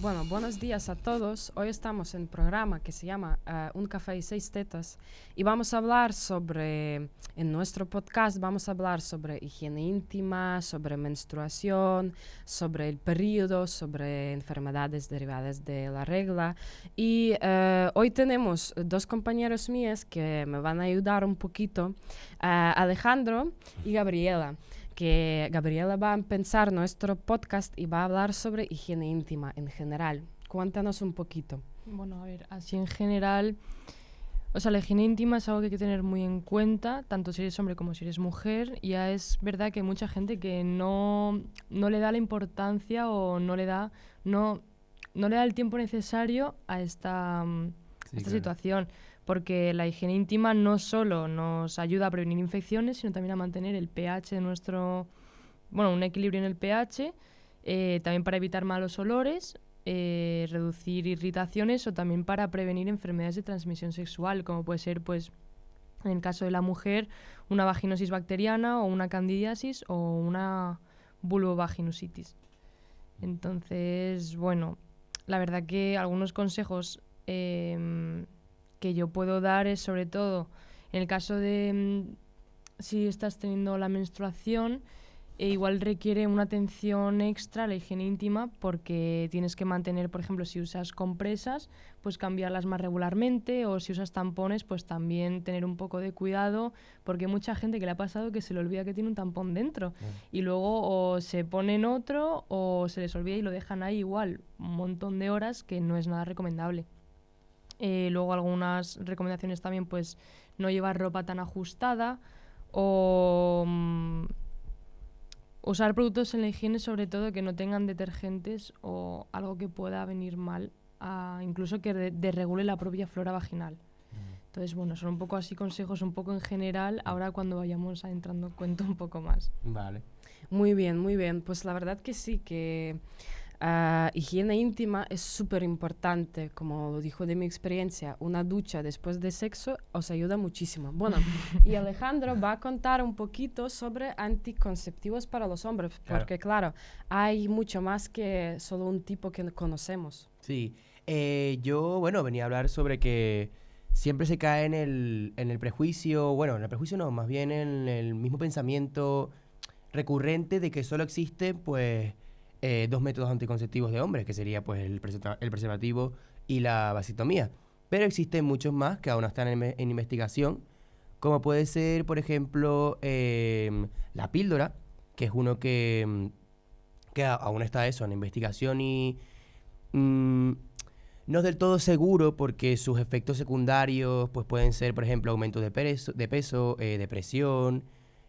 Bueno, buenos días a todos. Hoy estamos en un programa que se llama Un café y seis tetas y vamos a hablar sobre, en nuestro podcast vamos a hablar sobre higiene íntima, sobre menstruación, sobre el periodo, sobre enfermedades derivadas de la regla y hoy tenemos dos compañeros míos que me van a ayudar un poquito, Alejandro y Gabriela. Que Gabriela va a empezar nuestro podcast y va a hablar sobre higiene íntima en general. Cuéntanos un poquito. Bueno, a ver, así en general, o sea, la higiene íntima es algo que hay que tener muy en cuenta, tanto si eres hombre como si eres mujer. Ya es verdad que hay mucha gente que no le da la importancia o no le da el tiempo necesario a esta situación. Porque la higiene íntima no solo nos ayuda a prevenir infecciones, sino también a mantener el pH de un equilibrio en el pH, también para evitar malos olores, reducir irritaciones o también para prevenir enfermedades de transmisión sexual, como puede ser, pues, en el caso de la mujer, una vaginosis bacteriana o una candidiasis o una vulvovaginusitis. Entonces, bueno, la verdad que algunos consejos que yo puedo dar es sobre todo en el caso de si estás teniendo la menstruación, igual requiere una atención extra a la higiene íntima porque tienes que mantener, por ejemplo, si usas compresas, pues cambiarlas más regularmente, o si usas tampones, pues también tener un poco de cuidado porque hay mucha gente que le ha pasado que se le olvida que tiene un tampón dentro y luego o se ponen otro o se les olvida y lo dejan ahí igual un montón de horas, que no es nada recomendable. Luego algunas recomendaciones también, pues no llevar ropa tan ajustada o usar productos en la higiene, sobre todo que no tengan detergentes o algo que pueda venir mal, incluso que desregule la propia flora vaginal. Entonces, bueno, son un poco así consejos un poco en general. Ahora cuando vayamos adentrando cuento un poco más. Vale. Muy bien, muy bien. Pues la verdad que sí, que higiene íntima es súper importante, como lo dijo de mi experiencia. Una ducha después de sexo os ayuda muchísimo. Bueno, y Alejandro va a contar un poquito sobre anticonceptivos para los hombres, porque claro, hay mucho más que solo un tipo que conocemos. Sí, yo, venía a hablar sobre que siempre se cae en el prejuicio, en el prejuicio no, más bien en el mismo pensamiento recurrente de que solo existen, pues, dos métodos anticonceptivos de hombres, que sería pues el preservativo y la vasectomía. Pero existen muchos más que aún están en investigación, como puede ser, por ejemplo, la píldora, que es uno que aún está eso en investigación y no es del todo seguro porque sus efectos secundarios pues pueden ser, por ejemplo, aumento de peso, depresión,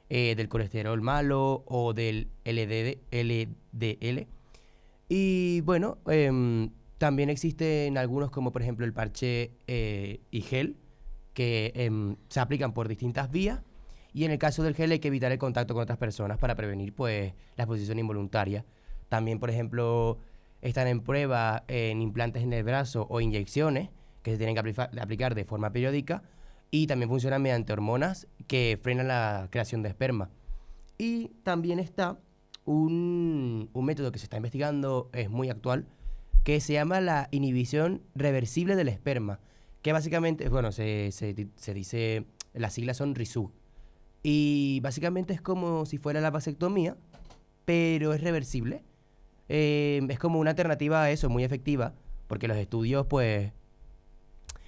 del colesterol malo o del LDL. Y bueno, también existen algunos como por ejemplo el parche y gel que se aplican por distintas vías, y en el caso del gel hay que evitar el contacto con otras personas para prevenir pues la exposición involuntaria. También, por ejemplo, están en prueba en implantes en el brazo o inyecciones que se tienen que aplicar de forma periódica, y también funcionan mediante hormonas que frenan la creación de esperma. Y también está un método que se está investigando, es muy actual, que se llama la inhibición reversible del esperma, que básicamente, se dice, las siglas son RISU, y básicamente es como si fuera la vasectomía, pero es reversible. Es como una alternativa a eso, muy efectiva, porque los estudios pues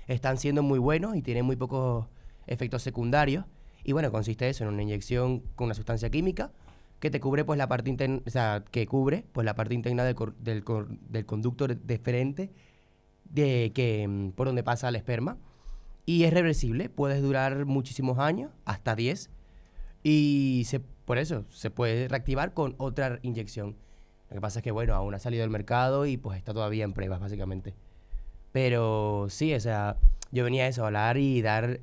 están siendo muy buenos y tienen muy pocos efectos secundarios. Y bueno, consiste eso en una inyección con una sustancia química que te cubre pues la parte interna, que cubre pues la parte interna del conducto deferente por donde pasa el esperma, y es reversible, puedes durar muchísimos años, hasta 10, y por eso se puede reactivar con otra inyección. Lo que pasa es que aún ha salido al mercado y pues está todavía en pruebas básicamente. Pero sí, yo venía a eso, a hablar y dar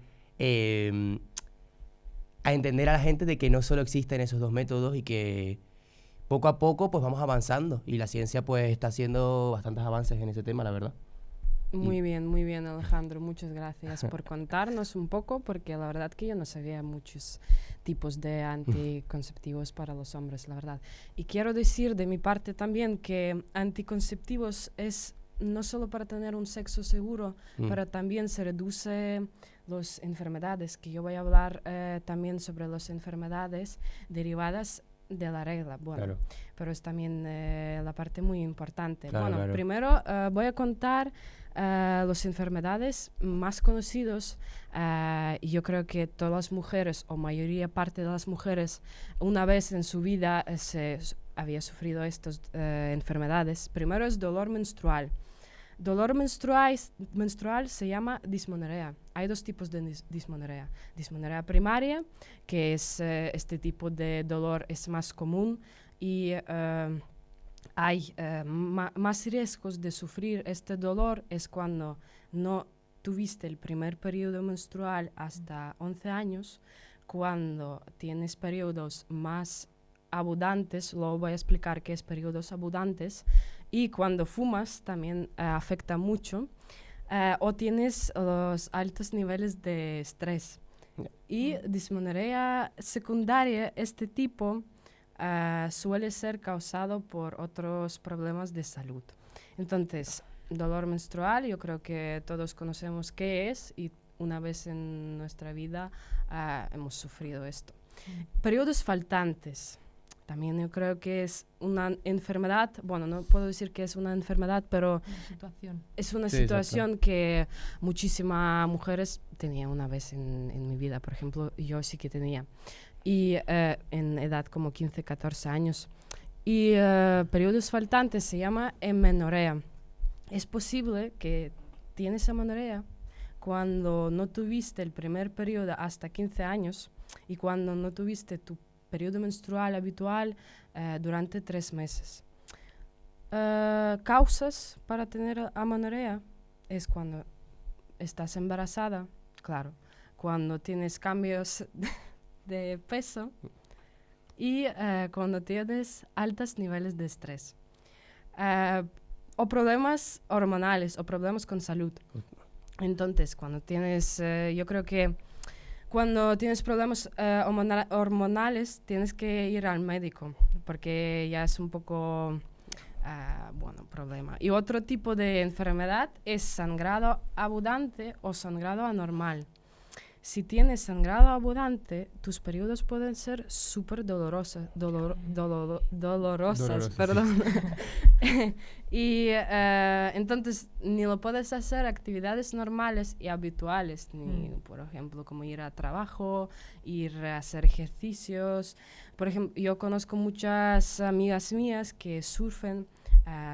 a entender a la gente de que no solo existen esos dos métodos y que poco a poco pues vamos avanzando, y la ciencia pues está haciendo bastantes avances en ese tema, la verdad. Muy bien, Alejandro. Muchas gracias por contarnos un poco, porque la verdad que yo no sabía muchos tipos de anticonceptivos para los hombres, la verdad. Y quiero decir de mi parte también que anticonceptivos es no solo para tener un sexo seguro, pero también se reduce las enfermedades, que yo voy a hablar también sobre las enfermedades derivadas de la regla, bueno, Claro. pero es también la parte muy importante. Claro, Bueno, claro. primero voy a contar las enfermedades más conocidas, y yo creo que todas las mujeres, o mayoría parte de las mujeres, una vez en su vida había sufrido estas enfermedades. Primero es dolor menstrual. Dolor menstrual se llama dismenorrea. Hay dos tipos de dismenorrea. Dismenorrea primaria, que es este tipo de dolor es más común y hay más riesgos de sufrir este dolor es cuando no tuviste el primer periodo menstrual hasta 11 años, cuando tienes periodos más abundantes, luego voy a explicar qué es periodos abundantes, y cuando fumas también afecta mucho, o tienes los altos niveles de estrés. Y dismenorrea secundaria, este tipo, suele ser causado por otros problemas de salud. Entonces, dolor menstrual, yo creo que todos conocemos qué es y una vez en nuestra vida hemos sufrido esto. Periodos faltantes. También yo creo que es una enfermedad, bueno, no puedo decir que es una enfermedad, pero es una situación que muchísimas mujeres tenían una vez en mi vida. Por ejemplo, yo sí que tenía. Y en edad como 15, 14 años. Y periodos faltantes se llama amenorrea. Es posible que tienes amenorrea cuando no tuviste el primer periodo hasta 15 años y cuando no tuviste tu periodo menstrual habitual durante 3 meses. Causas para tener amenorrea es cuando estás embarazada, claro, cuando tienes cambios de peso y cuando tienes altos niveles de estrés. O problemas hormonales o problemas con salud. Entonces, cuando tienes, yo creo que cuando tienes problemas hormonales, tienes que ir al médico, porque ya es un poco, problema. Y otro tipo de enfermedad es sangrado abundante o sangrado anormal. Si tienes sangrado abundante, tus periodos pueden ser súper dolorosas, perdón. Y entonces ni lo puedes hacer actividades normales y habituales, ni por ejemplo como ir a trabajo, ir a hacer ejercicios. Por ejemplo, yo conozco muchas amigas mías que sufren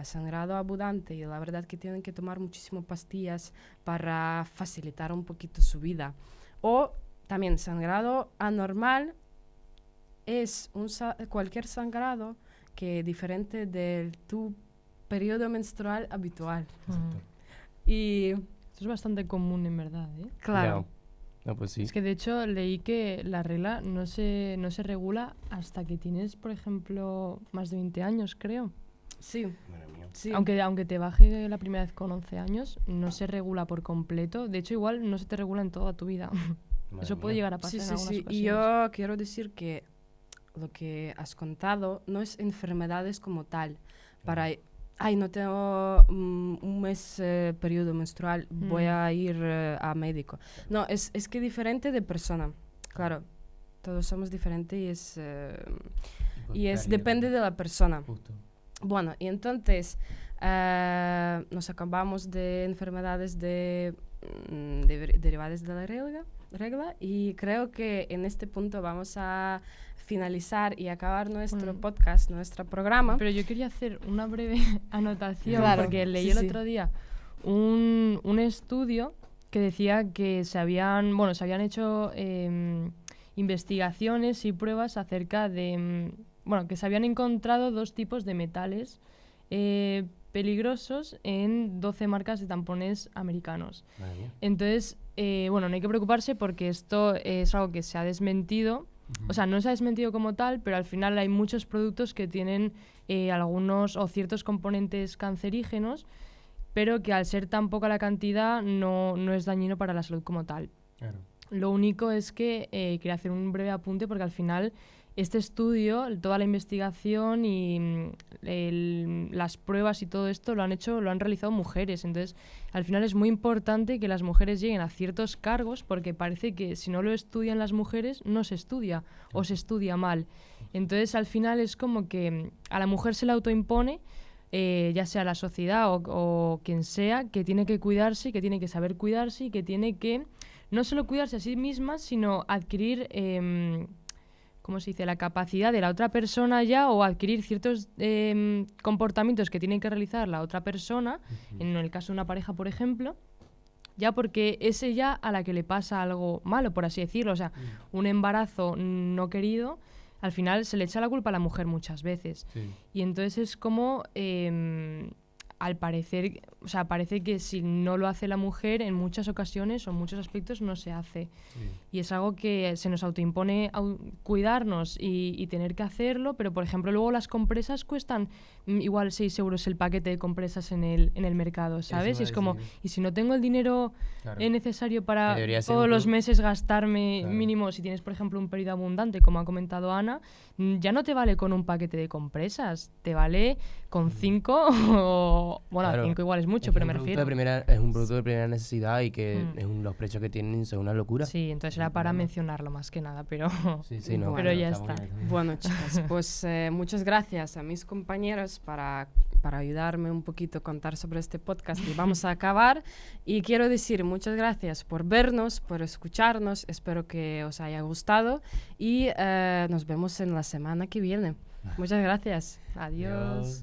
sangrado abundante y la verdad que tienen que tomar muchísimas pastillas para facilitar un poquito su vida. O también sangrado anormal es cualquier sangrado que es diferente de tu periodo menstrual habitual. Y esto es bastante común en verdad, ¿eh? Claro. No, pues sí. Es que de hecho leí que la regla no se regula hasta que tienes, por ejemplo, más de 20 años, creo. Sí. Sí. Aunque te baje la primera vez con 11 años, no se regula por completo. De hecho, igual no se te regula en toda tu vida. Eso puede llegar a pasar en algunas ocasiones. Y yo quiero decir que lo que has contado no es enfermedades como tal. Para, no tengo un mes periodo menstrual, voy a ir a médico. No, es que diferente de persona. Claro, todos somos diferentes y depende de la persona. Justo. Bueno, y entonces nos acabamos de enfermedades derivadas de la regla y creo que en este punto vamos a finalizar y acabar nuestro podcast, nuestro programa. Pero yo quería hacer una breve anotación, Claro, porque leí el otro día un estudio que decía que se habían hecho investigaciones y pruebas acerca de... que se habían encontrado 2 tipos de metales peligrosos en 12 marcas de tampones americanos. Entonces, no hay que preocuparse porque esto es algo que se ha desmentido. O sea, no se ha desmentido como tal, pero al final hay muchos productos que tienen algunos o ciertos componentes cancerígenos pero que al ser tan poca la cantidad no es dañino para la salud como tal. Claro. Lo único es que quería hacer un breve apunte porque al final este estudio, toda la investigación y las pruebas y todo esto lo han realizado mujeres. Entonces, al final es muy importante que las mujeres lleguen a ciertos cargos porque parece que si no lo estudian las mujeres no se estudia o se estudia mal. Entonces, al final es como que a la mujer se le autoimpone, ya sea la sociedad o quien sea, que tiene que cuidarse, que tiene que saber cuidarse y que tiene que no solo cuidarse a sí misma, sino adquirir... ¿cómo se dice?, la capacidad de la otra persona ya o adquirir ciertos comportamientos que tiene que realizar la otra persona, en el caso de una pareja, por ejemplo, ya porque es ella a la que le pasa algo malo, por así decirlo. O sea, un embarazo no querido, al final se le echa la culpa a la mujer muchas veces. Sí. Y entonces es como... al parecer, o sea, parece que si no lo hace la mujer, en muchas ocasiones o en muchos aspectos no se hace. Sí. Y es algo que se nos autoimpone cuidarnos y tener que hacerlo, pero por ejemplo luego las compresas cuestan igual 6 euros el paquete de compresas en el mercado, ¿sabes? Y es como, y si no tengo el dinero necesario para todos los meses gastarme mínimo, si tienes por ejemplo un periodo abundante, como ha comentado Ana, ya no te vale con un paquete de compresas, te vale con 5 o... Bueno, 5 igual es mucho, pero me refiero... Es un producto de primera necesidad y que los precios que tienen son una locura. Sí, entonces era para mencionarlo más que nada, pero, no, pero ya está. Bueno, chicas, pues muchas gracias a mis compañeros para ayudarme un poquito a contar sobre este podcast y vamos a acabar. Y quiero decir muchas gracias por vernos, por escucharnos, espero que os haya gustado y nos vemos en la semana que viene. Muchas gracias. Adiós.